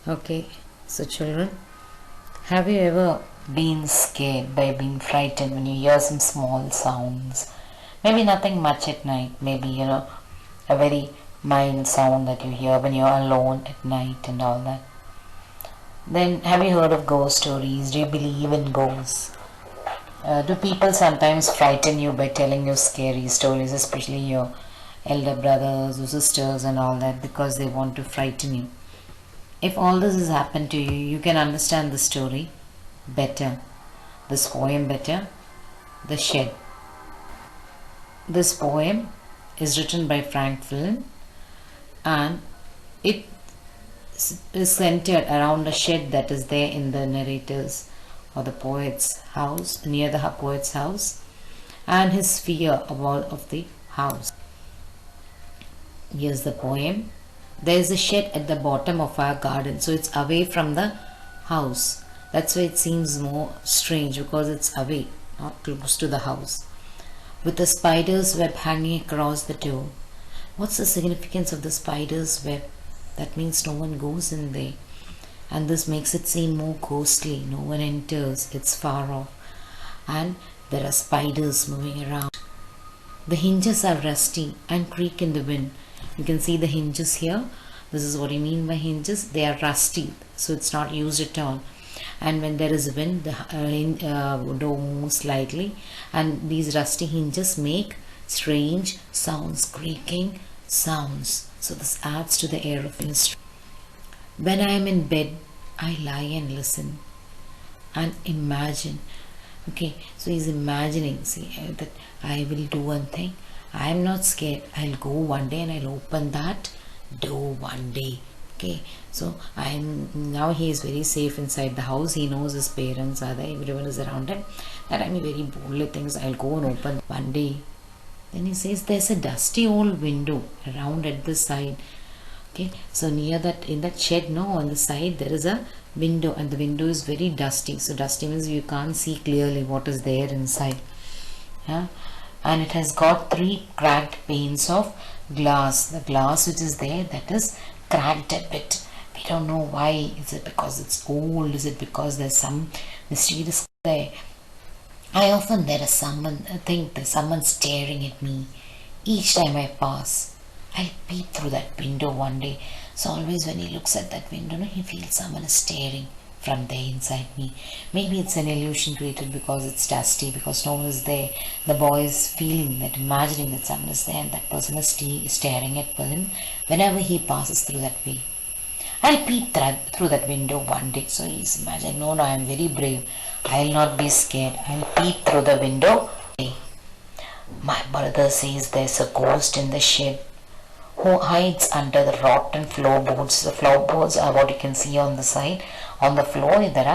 Okay, so children, have you ever been scared by being frightened when you hear some small sounds? Maybe nothing much at night, maybe a very mild sound that you hear when you're alone at night and all that. Then, have you heard of ghost stories? Do you believe in ghosts? Do people sometimes frighten you by telling you scary stories, especially your elder brothers or sisters and all that, because they want to frighten you? If all this has happened to you, you can understand the story better, this poem better, The Shed. This poem is written by Frank Flynn and it is centered around a shed that is there in the narrator's or the poet's house, near the poet's house, and his fear of the house. Here's the poem. There is a shed at the bottom of our garden, so it's away from the house. That's why it seems more strange, because it's away, not close to the house. With a spider's web hanging across the door. What's the significance of the spider's web? That means no one goes in there. And this makes it seem more ghostly. No one enters, it's far off. And there are spiders moving around. The hinges are rusty and creak in the wind. You can see the hinges here. This is what I mean by hinges. They are rusty, so it's not used at all. And when there is wind, the door moves slightly, and these rusty hinges make strange sounds, creaking sounds. So this adds to the air of mystery. When I am in bed, I lie and listen and imagine. Okay, so he's imagining, that I will do one thing. I am not scared. I'll go one day and I'll open that door one day. Okay, so now he is very safe inside the house. He knows his parents are there, everyone is around him. That I mean, very boldly things. I'll go and open one day. Then he says there's a dusty old window around at the side. Okay, so near that, in that shed, no, on the side there is a window, and the window is very dusty. So dusty means you can't see clearly what is there inside. Yeah, and it has got 3 cracked panes of glass. The glass which is there, that is cracked a bit. We don't know why. Is it because it's old? Is it because there's some mysterious there? I often think there's someone staring at me each time I pass. I'll peep through that window one day. So always when he looks at that window, he feels someone is staring from there inside me. Maybe it's an illusion created because it's dusty, because no one is there. The boy is feeling that, imagining that someone is there, and that person is staring at him whenever he passes through that way. I'll peep through that window one day. So he's imagining, no, I am very brave. I'll not be scared. I'll peep through the window. My brother says there's a ghost in the shed who hides under the rotten floorboards. The floorboards are what you can see on the side. On the floor there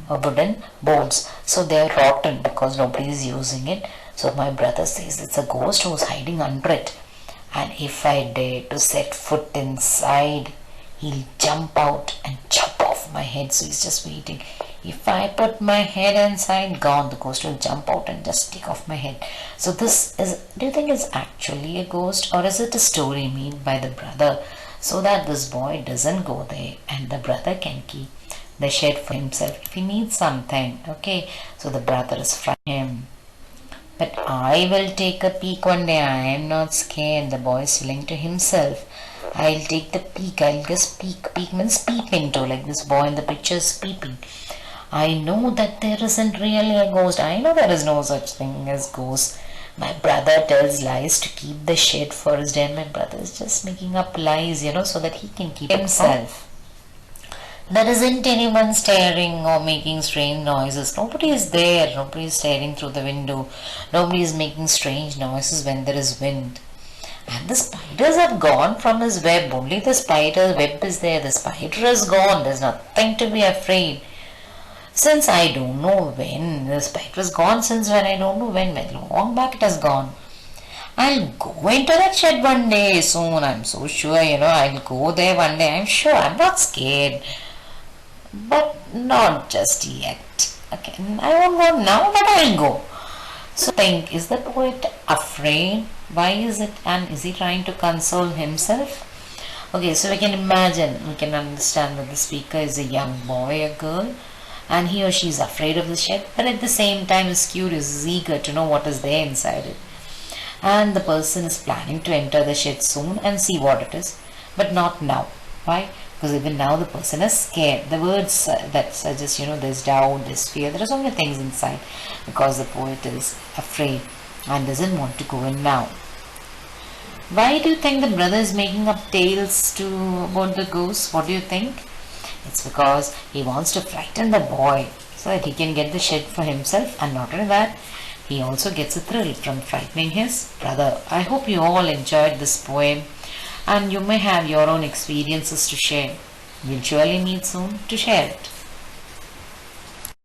are wooden boards. So they are rotten because nobody is using it. So my brother says it's a ghost who is hiding under it. And if I dare to set foot inside, he'll jump out and chop off my head. So he's just waiting. If I put my head inside, gone, the ghost will jump out and just take off my head. So this is, do you think it's actually a ghost, or is it a story made by the brother so that this boy doesn't go there and the brother can keep the shed for himself if he needs something? Okay, so the brother is frightening him. But I will take a peek one day. I am not scared. The boy is telling to himself. I'll take the peek. I'll just peek. Peek means peep into, like this boy in the picture is peeping. I know that there isn't really a ghost. I know there is no such thing as ghost. My brother tells lies to keep the shed for his den. My brother is just making up lies, so that he can keep himself. There isn't anyone staring or making strange noises. Nobody is there. Nobody is staring through the window. Nobody is making strange noises when there is wind. And the spiders have gone from his web. Only the spider web is there. The spider is gone. There's nothing to be afraid. Since I don't know when, the spider is gone since when, I don't know when, long back it has gone. I'll go into that shed one day soon, I'm so sure, I'll go there one day, I'm sure, I'm not scared. But not just yet. Okay, I won't go now, but I'll go. So think, is the poet afraid? Why is it, and is he trying to console himself? Okay, so we can imagine, we can understand that the speaker is a young boy or girl, and he or she is afraid of the shed, but at the same time is curious, is eager to know what is there inside it. And the person is planning to enter the shed soon and see what it is, but not now. Why? Because even now the person is scared. The words that suggest, there's doubt, there's fear, there are so many things inside, because the poet is afraid and doesn't want to go in now. Why do you think the brother is making up tales about the ghost? What do you think? It's because he wants to frighten the boy so that he can get the shed for himself, and not only that, he also gets a thrill from frightening his brother. I hope you all enjoyed this poem and you may have your own experiences to share. We'll surely meet soon to share it.